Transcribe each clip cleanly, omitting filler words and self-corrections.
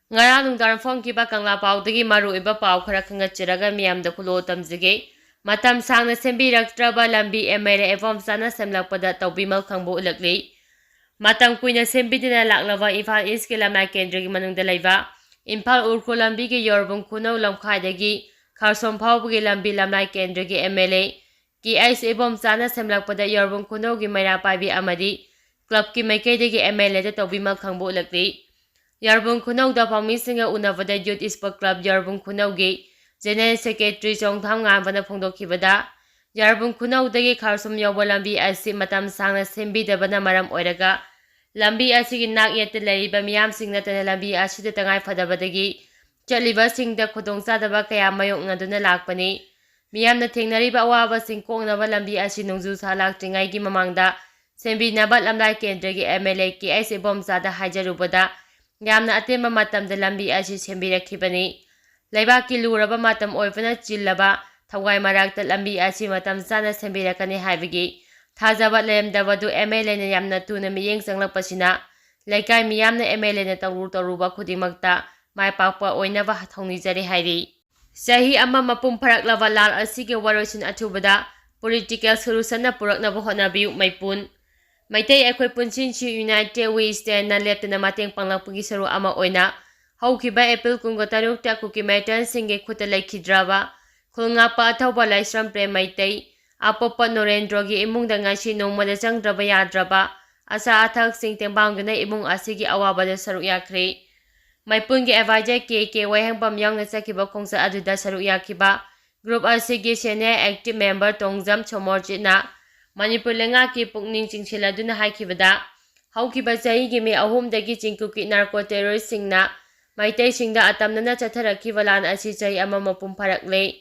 Ngarang nungdar phongkiba kangla paudagi maruiba pau khara khangatchiraga miyamda khulo tamjige matam sangna sembiraktraba lambi MLA evom sana semlakpada tawbimal khangbo ulakli matam kuina sembidina laklava Imphal East ki lamnai kendra gi manungda laiba Imphal Urkho lambi gi yorbung khunau lamkhaidagi Kharsom phawbugi lambi lamnai kendra gi MLA ki ais evom sana semlakpada yorbung khunau gi maira paibi amadi club ki maikaidagi MLA da tawbimal khangbo ulakli Yarbung Khunau da Pamisinga Unavada Youth Sport Club Yarbung Khunau gi General Secretary Chongtham Ngambana Phongdokhibada Yarbung Khunau dagi Kharsum Yawba lambi asi matam sangna sembidabana maram oiraga lambi asigi nak yette laiba miyam singna tana lambi asida tangai phadabadagi chaliba singda khudongchadaba kaya mayok ngaduna lakpani miyamna thengnariba awaba singkongnaba lambi asi nungju salak tingai gi mamangda sembinaba lamlai kendragi MLA ki aise bomsada hajarubada Yamna atemba matamda lambi asi sembirakibani Laibaki luraba matam oifana chillaba thawai marakta lambi asi matam sana sembirakani haibagi thajaba lemdabadu MLA na yamna tuna miyeng sanglakpasina laikai miyamna MLA na taruba khudimakta maipakpa oinaba thongnijari hairi Sahi ama mapum pharaklaba lal asige waroisin athubada political solution na puraknaba honabiu maipun Maitai Equi Punsinchi United We Stand na leptana mateng panglakpagi saru ama oina haukiba April kungotaruk ta kukimetan singe khuta laikhidraba khulngapa athauba laisram pre maitai apopa Norendrogi imungda ngasi nongmada changdraba yadraba asa athak sing tengbangduna imung asigi awabada saru yakre maipungi advisor KK waihangpam yangna sakiba khongsa aduda saru yakiba group asigi senior active member Tongjam Chomorjina Manipur lenga ki pukning chingchiladuna haikibada haukiba chahi me ahumdagi chingkuki narco terrorist singna maitai singda atamnana chatharakiba lan asi chahi ama mapum pharakle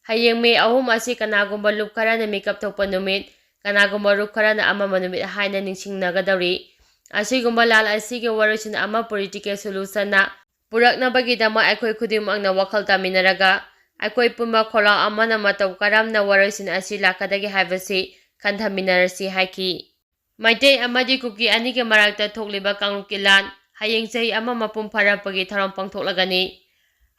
hayeng me ahum asi kanagumba lup kharana makeup thokpa numit kanagumba rup kharana ama manumit haina ningsingnagadari asigumba lal asige warosin ama political solution na puraknabagidama aikoi khudimangna wakhal taminaraga aikoi pumba khola amana mataw karamna warosin asi lakadagi haibasi Kanthaminarasi haiki Maitei amadi kuki anige marakta thokliba kangluki lan hayeng chahi ama mapum pharapagi tharam pangthoklagani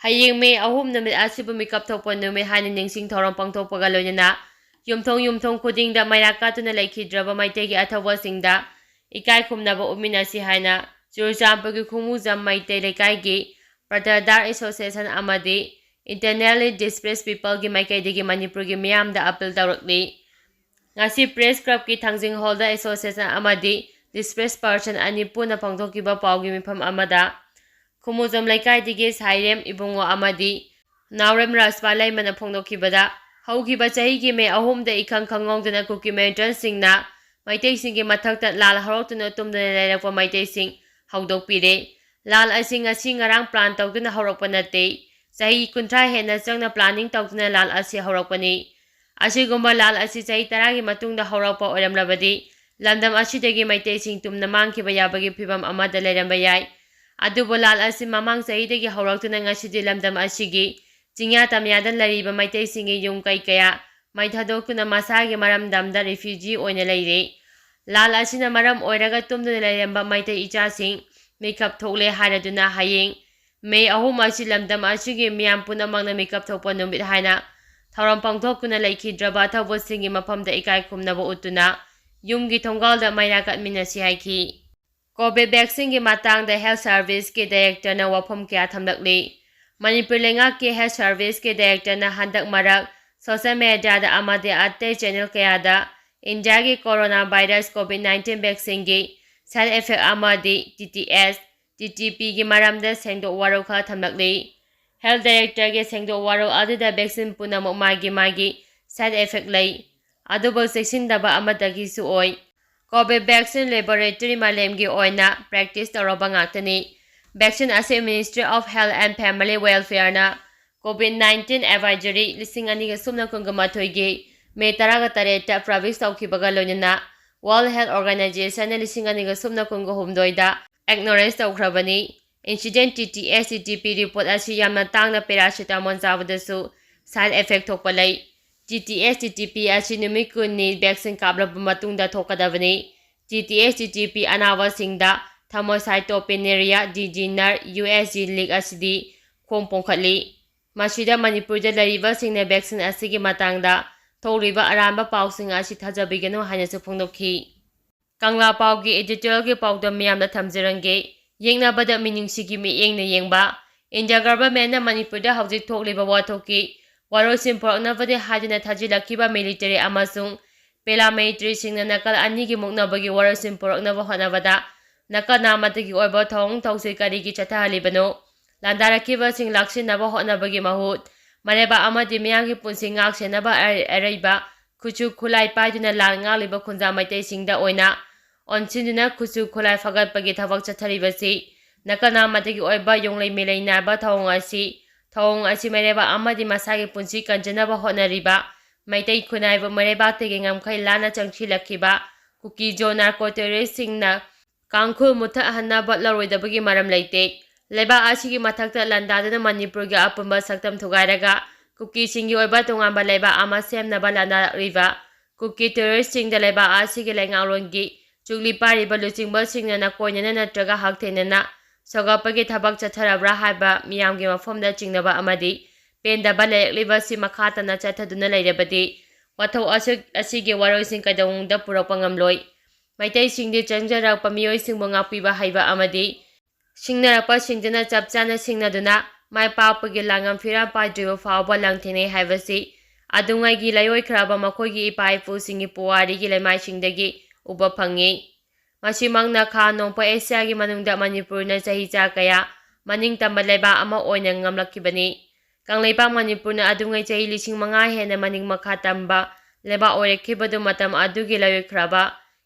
hayeng me ahum namit asibu mikap thokpa numit hani ningsing tharam pangthokpaga loinana yumthong khudingda mairaka tuna laikhidraba maitei gi athawa singda ikai khumnaba uminasi haina churchampagi khumu jam maitei lekai gi Pratadar Association amadi Internally Displaced People gi maikaidagi Manipur gi miyamda appeal tawrakli Ngasi press club ki thangjing hall da association amadi displaced person ani puna pangthokiba paugi mifam amada khumujam laikai dige sairem ibungo amadi naurem raspalai mana phongdokhibada haukiba chahi gi me ahum da ikhang khangongdana kuki maintain singna maitai singi mathakta lal harotuna tumdana lairakpa maitai sing haudokpire lal asing asi ngarang plan tawduna haurakpa nate chahi 30 hena changna planning tawduna lal asi haurakpani Asigumba lal asi chahi taragi matungda haurakpa oiramlabadi lamdam asidagi maitai sing tumna mangkiba yabagi phibam amada leiramba yai adubo lal asi mamang chahidagi hauraktuna ngasidi lamdam asigi chingya tamyadan lariba maitai singi yung kai kaya maithadokuna masagi maramdamda refugee oina leire lal asina maram oiraga tumduna leiramba maitai icha sing makeup thokle haraduna hayeng May ahum asi lamdam asigi miyam punamangna makeup thokpa numit haina Tharam pangthokuna laikhidraba thawbo singi mafamda ikai khumnaba utuna yumgi thonggalda mairaka minasi haiki Covid vaccine gi matangda health service ki director na wapham kya thamlakli Manipur lenga ki health service ki director na handak marak social media da amade atte channel kaya da India gi coronavirus COVID-19 vaccine gi side effect amadi TTS TTP gi maramda sengdo warokha thamlakli Health Director ge sengdo waro aduda vaccine punamok magi side effect lay adubo section daba amadagi su oi Covid vaccine laboratory malem gi oina practice toroba ngaktani vaccine ase Ministry of Health and Family Welfare na COVID-19 advisory lising ani ga sumna kungamathoi gi me taraga tareta province tawkibaga loinana World Health Organization na lising ani ga sumna kungahumdoida ignorance tawkrabani Incident TTS TTP report asi yamna tangna paracetamol zabadasu side effect thokpa lay TTS TTP asi numikuni vaccine kablaba matungda thokadabani TTS TTP anawa singda ꯊꯥꯏꯃꯣꯁꯥꯏꯇꯣꯄꯦꯅꯤꯌꯥ ꯗꯤꯖꯤꯅꯔ USG ꯂꯤꯛ ꯑꯁꯤꯗꯤ ꯈꯣꯡ ꯄꯣꯡꯈꯠꯂꯤ꯫ ꯃꯁꯤꯗ ꯃꯅꯤꯄꯨꯔꯗ ꯂꯩꯔꯤꯕꯁꯤꯡꯅ vaccine ꯑꯁꯤꯒꯤ ꯃꯇꯥꯡꯗ ꯊꯣꯛꯂꯤꯕ ꯑꯔꯥꯟꯕ ꯄꯥꯎꯁꯤꯡ ꯑꯁꯤ ꯊꯥꯖꯕꯤꯒꯅꯨ ꯍꯥꯏꯅꯁꯨ ꯐꯣꯡꯗꯣꯛꯈꯤ꯫ ꯀꯪꯂꯥ ꯄꯥꯎꯒꯤ ꯑꯦꯗꯤꯇꯣꯔꯤꯌꯦꯜꯒꯤ ꯄꯥꯎꯗꯝ ꯃꯤꯌꯥꯝꯗ ꯊꯝꯖꯔꯝꯒꯦ꯫ ꯌꯦꯡꯅꯕꯗ ꯃꯤꯅꯨꯡꯁꯤꯒꯤ ꯃꯤꯠꯌꯦꯡꯅ ꯌꯦꯡꯕ꯫ ꯏꯟꯗꯤꯌꯥ ꯒꯚꯔꯟꯃꯦꯟꯠꯅ ꯃꯅꯤꯄꯨꯔꯗ ꯍꯧꯖꯤꯛ ꯊꯣꯛꯂꯤꯕ ꯋꯥꯊꯣꯛꯀꯤ ꯋꯥꯔꯣꯜꯁꯤꯡ ꯄꯨꯔꯛꯅꯕꯅꯤ ꯍꯥꯏꯗꯨꯅ ꯊꯥꯖꯤꯜꯂꯛꯈꯤꯕ ꯃꯤꯂꯤꯇꯔꯤ ꯑꯃꯁꯨꯡ ꯄꯦꯔꯥꯃꯤꯂꯤꯇꯔꯤꯁꯤꯡꯅ ꯅꯥꯀꯜ ꯑꯅꯤꯒꯤ ꯃꯨꯛꯅꯕꯒꯤ ꯋꯥꯔꯣꯜꯁꯤꯡ ꯄꯨꯔꯛꯅꯕ ꯍꯣꯠꯅꯕꯗ ꯅꯥꯀꯜ ꯑꯃꯠꯇꯒꯤ ꯑꯣꯏꯕ ꯊꯧꯑꯣꯡ ꯊꯧꯁꯤꯜ ꯀꯔꯤꯒꯤ ꯆꯠꯊꯍꯜꯂꯤꯕꯅꯣ? ꯂꯥꯟꯗꯥꯔꯛꯈꯤꯕꯁꯤꯡ ꯂꯥꯛꯁꯤꯟꯅꯕ ꯍꯣꯠꯅꯕꯒꯤ ꯃꯍꯨꯠ ꯃꯔꯩꯕꯥꯛ ꯑꯃꯗꯤ ꯃꯤꯌꯥꯝꯒꯤ ꯄꯨꯟꯁꯤ ꯉꯥꯛ-ꯁꯦꯟꯅꯕ ꯑꯔꯩꯕ ꯈꯨꯠꯁꯨ ꯈꯨꯠꯂꯥꯏ ꯄꯥꯏꯗꯨꯅ ꯂꯥꯟ ꯉꯥꯛꯂꯤꯕ ꯈꯨꯟꯖꯥ ꯃꯩꯇꯩꯁꯤꯡꯗ ꯑꯣꯏꯅ ꯑꯣꯟꯁꯤꯟꯗꯨꯅ ꯈꯨꯠꯁꯨ ꯈꯨꯠꯂꯥꯏ ꯐꯒꯠꯄꯒꯤ ꯊꯕꯛ ꯆꯠꯊꯔꯤꯕꯁꯤ ꯅꯥꯀꯜ ꯑꯃꯠꯇꯒꯤ ꯑꯣꯏꯕ ꯌꯣꯡꯂꯩ ꯃꯤꯂꯩ ꯅꯥꯏꯕ ꯊꯧꯑꯣꯡ ꯑꯁꯤ ꯃꯔꯩꯕꯥꯛ ꯑꯃꯗꯤ ꯃꯁꯥꯒꯤ ꯄꯨꯟꯁꯤ ꯀꯟꯖꯅꯕ ꯍꯣꯠꯅꯔꯤꯕ ꯃꯩꯇꯩ ꯈꯨꯟꯅꯥꯏꯕꯨ ꯃꯔꯩꯕꯥꯛꯇꯒꯤ ꯉꯝꯈꯩ ꯂꯥꯟꯅ ꯆꯪꯁꯤꯜꯂꯛꯈꯤꯕ ꯀꯨꯀꯤ-ꯖꯣ ꯅꯥꯔꯀꯣ ꯇꯦꯔꯣꯔꯤꯁꯁꯤꯡꯅ ꯀꯥꯡꯈꯨꯜ ꯃꯨꯠꯊꯠꯍꯟꯅꯕ ꯂꯧꯔꯣꯏꯗꯕꯒꯤ ꯃꯔꯝ ꯂꯩꯇꯦ꯫ ꯂꯩꯕꯥꯛ ꯑꯁꯤꯒꯤ ꯃꯊꯛꯇ ꯂꯥꯟꯗꯥꯗꯨꯅ ꯃꯅꯤꯄꯨꯔꯒꯤ ꯑꯄꯨꯟꯕ ꯁꯛꯇꯝ ꯊꯨꯒꯥꯏꯔꯒ ꯀꯨꯀꯤꯁꯤꯡꯒꯤ ꯑꯣꯏꯕ ꯇꯣꯉꯥꯟꯕ ꯂꯩꯕꯥꯛ ꯑꯃ ꯁꯦꯝꯅꯕ ꯂꯥꯟꯗꯥꯔꯛꯂꯤꯕ ꯀꯨꯀꯤ ꯇꯦꯔꯣꯔꯤꯁꯁꯤꯡꯗ ꯂꯩꯕꯥꯛ ꯑꯁꯤꯒꯤ ꯂꯩꯉꯥꯛꯂꯣꯟꯒꯤ ꯆꯨꯛꯂꯤ ꯄꯥꯏꯔꯤꯕ ꯂꯨꯆꯤꯡꯕꯁꯤꯡꯅ ꯅꯀꯣꯏꯅꯅ ꯅꯠꯇ꯭ꯔꯒ ꯍꯛꯊꯦꯡꯅꯅ ꯁꯧꯒꯠꯄꯒꯤ ꯊꯕꯛ ꯆꯠꯊꯔꯕ꯭ꯔꯥ ꯍꯥꯏꯕ ꯃꯤꯌꯥꯝꯒꯤ ꯃꯐꯝꯗ ꯆꯤꯡꯅꯕ ꯑꯃꯗꯤ ꯄꯦꯟꯗꯕ ꯂꯩꯔꯛꯂꯤꯕꯁꯤ ꯃꯈꯥ ꯇꯥꯅ ꯆꯠꯊꯗꯨꯅ ꯂꯩꯔꯕꯗꯤ ꯋꯥꯊꯣꯛ ꯑꯁꯤꯒꯤ ꯋꯥꯔꯣꯜꯁꯤꯡ ꯀꯩꯗꯧꯅꯨꯡꯗ ꯄꯨꯔꯛꯄ ꯉꯝꯂꯣꯏ꯫ ꯃꯩꯇꯩꯁꯤꯡꯗꯤ ꯆꯪꯖꯔꯛꯄ ꯃꯤꯑꯣꯏꯁꯤꯡꯕꯨ ꯉꯥꯛꯄꯤꯕ ꯍꯩꯕ ꯑꯃꯗꯤ ꯁꯤꯡꯅꯔꯛꯄꯁꯤꯡꯗꯨꯅ ꯆꯞ ꯆꯥꯅ ꯁꯤꯡꯅꯗꯨꯅ ꯃꯥꯏ ꯄꯥꯛꯄꯒꯤ ꯂꯥꯡꯉꯝ ꯐꯤꯔꯥꯜ ꯄꯥꯏꯗ꯭ꯔꯤꯕ ꯐꯥꯎꯕ ꯂꯥꯟꯊꯦꯡꯅꯩ ꯍꯥꯏꯕꯁꯤ ꯑꯗꯨꯉꯩꯒꯤ ꯂꯥꯏꯑꯣꯏꯈ꯭ꯔꯕ ꯃꯈꯣꯏꯒꯤ ꯏꯄꯥ-ꯏꯄꯨꯁꯤꯡꯒꯤ ꯄꯨꯋꯥꯔꯤꯒꯤ ꯂꯩꯃꯥꯏꯁꯤꯡꯗꯒꯤ ꯎꯕ ꯐꯪꯏ꯫ ꯃꯁꯤꯃꯛꯅ ꯈꯥ ꯅꯣꯡꯄꯣꯛ ꯑꯦꯁꯤꯌꯥꯒꯤ ꯃꯅꯨꯡꯗ ꯃꯅꯤꯄꯨꯔꯅ ꯆꯍꯤꯆꯥ ꯀꯌꯥ ꯃꯅꯤꯡꯇꯝꯕ ꯂꯩꯕꯥꯛ ꯑꯃ ꯑꯣꯏꯅ ꯉꯝꯂꯛꯈꯤꯕꯅꯤ꯫ ꯀꯪꯂꯩꯄꯥꯛ ꯃꯅꯤꯄꯨꯔꯅ ꯑꯗꯨꯉꯩ ꯆꯍꯤ 5,000 ꯍꯦꯟꯅ ꯃꯅꯤꯡ ꯃꯈꯥ ꯇꯝꯕ ꯂꯩꯕꯥꯛ ꯑꯣꯏꯔꯛꯈꯤꯕꯗꯨ ꯃꯇꯝ ꯑꯗꯨꯒꯤ ꯂꯥꯏꯑꯣꯏꯈ꯭ꯔꯕ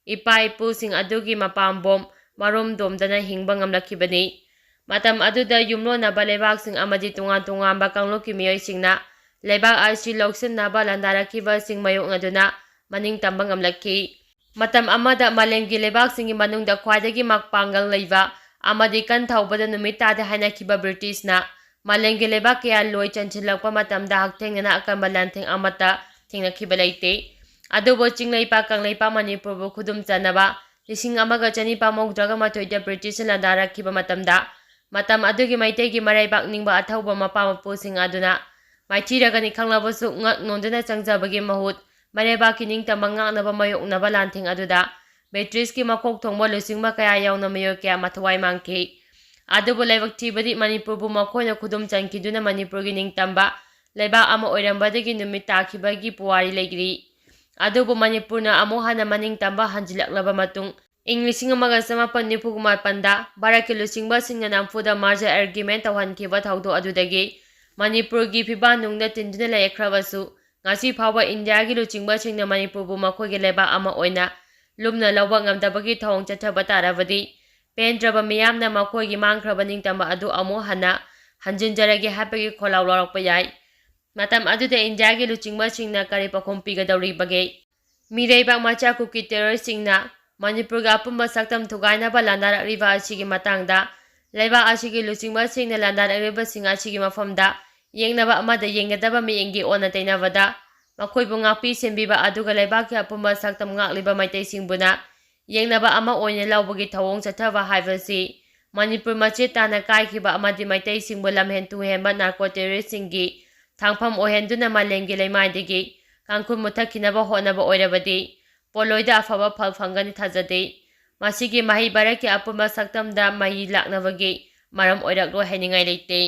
ꯏꯄꯥ-ꯏꯄꯨꯁꯤꯡ ꯑꯗꯨꯒꯤ ꯃꯄꯥꯝꯕꯣꯝ ꯃꯔꯨꯝꯗꯣꯝꯗꯅ ꯍꯤꯡꯕ ꯉꯝꯂꯛꯈꯤꯕꯅꯤ꯫ ꯃꯇꯝ ꯑꯗꯨꯗ ꯌꯨꯝꯂꯣꯟꯅꯕ ꯂꯩꯕꯥꯛꯁꯤꯡ ꯑꯃꯗꯤ ꯇꯣꯉꯥꯟ ꯇꯣꯉꯥꯟꯕ ꯀꯥꯡꯂꯨꯞꯀꯤ ꯃꯤꯑꯣꯏꯁꯤꯡꯅ ꯂꯩꯕꯥꯛ ꯑꯁꯤ ꯂꯧꯁꯤꯟꯅꯕ ꯂꯥꯟꯗꯥꯔꯛꯈꯤꯕꯁꯤꯡ ꯃꯥꯌꯣꯛꯅꯗꯨꯅ ꯃꯅꯤꯡꯇꯝꯕ ꯉꯝꯂꯛꯈꯤ꯫ ꯃꯇꯝ ꯑꯃꯗ ꯃꯥꯂꯦꯝꯒꯤ ꯂꯩꯕꯥꯛꯁꯤꯡꯒꯤ ꯃꯅꯨꯡꯗ ꯈ꯭ꯋꯥꯏꯗꯒꯤ ꯃꯄꯥꯡꯒꯜ ꯂꯩꯕ ꯑꯃꯗꯤ ꯀꯟ ꯊꯧꯕꯗ ꯅꯨꯃꯤꯠ ꯇꯥꯗꯦ ꯍꯥꯏꯅꯈꯤꯕ ꯕ꯭ꯔꯤꯇꯤꯁꯅ ꯃꯥꯂꯦꯝꯒꯤ ꯂꯩꯕꯥꯛ ꯀꯌꯥ ꯂꯣꯏ ꯆꯟꯁꯤꯜꯂꯛꯄ ꯃꯇꯝꯗ ꯍꯛꯊꯦꯡꯅꯅ ꯑꯀꯟꯕ ꯂꯥꯟꯊꯦꯡ ꯑꯃꯠꯇ ꯊꯦꯡꯅꯈꯤꯕ ꯂꯩꯇꯦ꯫ ꯑꯗꯨꯕꯨ ꯆꯤꯡꯂꯩꯄꯥꯛ ꯀꯪꯂꯩꯄꯥꯛ ꯃꯅꯤꯄꯨꯔꯕꯨ ꯈꯨꯗꯨꯝ ꯆꯟꯅꯕ 1992ꯗ ꯕ꯭ꯔꯤꯇꯤꯁꯅ ꯂꯥꯟꯗꯥꯔꯛꯈꯤꯕ ꯃꯇꯝꯗ ꯃꯇꯝ ꯑꯗꯨꯒꯤ ꯃꯩꯇꯩꯒꯤ ꯃꯔꯩꯕꯥꯛ ꯅꯤꯡꯕ ꯑꯊꯧꯕ ꯃꯄꯥ-ꯃꯄꯨꯁꯤꯡ ꯑꯗꯨꯅ ꯃꯥꯏꯊꯤꯔꯒꯅꯤ ꯈꯪꯂꯕꯁꯨ ꯉꯛ ꯅꯣꯟꯗꯨꯅ ꯆꯪꯖꯕꯒꯤ ꯃꯍꯨꯠ ꯃꯔꯩꯕꯥꯛꯀꯤ ꯅꯤꯡꯇꯝꯕ ꯉꯥꯛꯅꯕ ꯃꯥꯌꯣꯛꯅꯕ ꯂꯥꯟꯊꯦꯡ ꯑꯗꯨꯗ ꯕ꯭ꯔꯤꯇꯤꯁꯀꯤ ꯃꯀꯣꯛ ꯊꯣꯡꯕ ꯂꯨꯆꯤꯡꯕ ꯀꯌꯥ ꯌꯥꯎꯅ ꯃꯤꯑꯣꯏ ꯀꯌꯥ ꯃꯊꯋꯥꯏ ꯃꯥꯡꯈꯤ꯫ ꯑꯗꯨꯕꯨ ꯂꯥꯏꯕꯛ ꯊꯤꯕꯗꯤ ꯃꯅꯤꯄꯨꯔꯕꯨ ꯃꯈꯣꯏꯅ ꯈꯨꯗꯨꯝ ꯆꯟꯈꯤꯗꯨꯅ ꯃꯅꯤꯄꯨꯔꯒꯤ ꯅꯤꯡꯇꯝꯕ ꯂꯩꯕꯥꯛ ꯑꯃ ꯑꯣꯏꯔꯝꯕꯗꯒꯤ ꯅꯨꯃꯤꯠ ꯇꯥꯈꯤꯕꯒꯤ ꯄꯨꯋꯥꯔꯤ ꯂꯩꯔꯤ꯫ ꯑꯗꯨꯕꯨ ꯃꯅꯤꯄꯨꯔꯅ ꯑꯃꯨꯛ ꯍꯟꯅ ꯃꯅꯤꯡꯇꯝꯕ ꯍꯟꯖꯤꯜꯂꯛꯂꯕ ꯃꯇꯨꯡ ꯏꯪ 1949ꯗ ꯚꯥꯔꯠꯀꯤ ꯂꯨꯆꯤꯡꯕꯁꯤꯡꯅ ꯅꯝꯐꯨꯗ ꯃꯥꯔꯖꯔ ꯑꯦꯒ꯭ꯔꯤꯃꯦꯟꯠ ꯇꯧꯍꯟꯈꯤꯕ ꯊꯧꯗꯣꯛ ꯑꯗꯨꯗꯒꯤ ꯃꯅꯤꯄꯨꯔꯒꯤ ꯐꯤꯕꯥꯟꯅꯨꯡꯗ ꯇꯤꯟꯗꯨꯅ ꯂꯩꯔꯛꯈ꯭ꯔꯕꯁꯨ ꯉꯁꯤ ꯐꯥꯎꯕ ꯏꯟꯗꯤꯌꯥꯒꯤ ꯂꯨꯆꯤꯡꯕꯁꯤꯡꯅ ꯃꯅꯤꯄꯨꯔꯕꯨ ꯃꯈꯣꯏꯒꯤ ꯂꯩꯕꯥꯛ ꯑꯃ ꯑꯣꯏꯅ ꯂꯨꯝꯅ ꯂꯧꯕ ꯉꯝꯗꯕꯒꯤ ꯊꯧꯑꯣꯡ ꯆꯠꯊꯕ ꯇꯥꯔꯕꯗꯤ ꯄꯦꯟꯗ꯭ꯔꯕ ꯃꯤꯌꯥꯝꯅ ꯃꯈꯣꯏꯒꯤ ꯃꯥꯡꯈ꯭ꯔꯕ ꯅꯤꯡꯇꯝꯕ ꯑꯗꯨ ꯑꯃꯨꯛ ꯍꯟꯅ ꯍꯟꯖꯤꯟꯖꯔꯒꯦ ꯍꯥꯏꯕꯒꯤ ꯈꯣꯜꯂꯥꯎ ꯂꯥꯎꯔꯛꯄ ꯌꯥꯏ꯫ ꯃꯇꯝ ꯑꯗꯨꯗ ꯏꯟꯗꯤꯌꯥꯒꯤ ꯂꯨꯆꯤꯡꯕꯁꯤꯡꯅ ꯀꯔꯤ ꯄꯥꯎꯈꯨꯝ ꯄꯤꯒꯗꯧꯔꯤꯕꯒꯦ? ꯃꯤꯔꯩꯕꯥꯛ ꯃꯆꯥ ꯀꯨꯀꯤ ꯇꯦꯔꯣꯔꯤꯁꯁꯤꯡꯅ ꯃꯅꯤꯄꯨꯔꯒꯤ ꯑꯄꯨꯟꯕ ꯁꯛꯇꯝ ꯊꯨꯒꯥꯏꯅꯕ ꯂꯥꯟꯗꯥꯔꯛꯂꯤꯕ ꯑꯁꯤꯒꯤ ꯃꯇꯥꯡꯗ ꯂꯩꯕꯥꯛ ꯑꯁꯤꯒꯤ ꯂꯨꯆꯤꯡꯕꯁꯤꯡꯅ ꯂꯥꯟꯗꯥꯔꯛꯂꯤꯕꯁꯤꯡ ꯑꯁꯤꯒꯤ ꯃꯐꯝꯗ ꯌꯦꯡꯅꯕ ꯑꯃꯗ ꯌꯦꯡꯒꯗꯕ ꯃꯤꯠꯌꯦꯡꯒꯤ ꯑꯣꯟꯅ ꯇꯩꯅꯕꯗ ꯃꯈꯣꯏꯕꯨ ꯉꯥꯛꯄꯤ ꯁꯦꯟꯕꯤꯕ ꯑꯗꯨꯒ ꯂꯩꯕꯥꯛꯀꯤ ꯑꯄꯨꯟꯕ ꯁꯛꯇꯝ ꯉꯥꯛꯂꯤꯕ ꯃꯩꯇꯩꯁꯤꯡꯕꯨꯅ ꯌꯦꯡꯅꯕ ꯑꯃ ꯑꯣꯏꯅ ꯂꯧꯕꯒꯤ ꯊꯧꯑꯣꯡ ꯆꯠꯊꯕ ꯍꯥꯏꯕꯁꯤ ꯃꯅꯤꯄꯨꯔ ꯃꯆꯦꯠ ꯇꯥꯅ ꯀꯥꯏꯈꯤꯕ ꯑꯃꯗꯤ ꯃꯩꯇꯩꯁꯤꯡꯕꯨ ꯂꯝꯍꯦꯟ ꯇꯨꯍꯦꯟꯕ ꯅꯥꯔꯀꯣ ꯇꯦꯔꯣꯔꯤꯁꯁꯤꯡꯒꯤ ꯊꯥꯡꯐꯝ ꯑꯣꯏꯍꯟꯗꯨꯅ ꯃꯥꯂꯦꯝꯒꯤ ꯂꯩꯃꯥꯏꯗꯒꯤ ꯀꯥꯡꯈꯨꯜ ꯃꯨꯠꯊꯠꯈꯤꯅꯕ ꯍꯣꯠꯅꯕ ꯑꯣꯏꯔꯕꯗꯤ ꯄꯣꯠꯂꯣꯏꯗ ꯑꯐꯕ ꯐꯜ ꯐꯪꯒꯅꯤ ꯊꯥꯖꯗꯦ꯫ ꯃꯁꯤꯒꯤ ꯃꯍꯩ ꯚꯥꯔꯠꯀꯤ ꯑꯄꯨꯟꯕ ꯁꯛꯇꯝꯗ ꯃꯍꯤ ꯂꯥꯛꯅꯕꯒꯤ ꯃꯔꯝ ꯑꯣꯏꯔꯛꯂꯣꯏ ꯍꯥꯏꯅꯤꯡꯉꯥꯏ ꯂꯩꯇꯦ꯫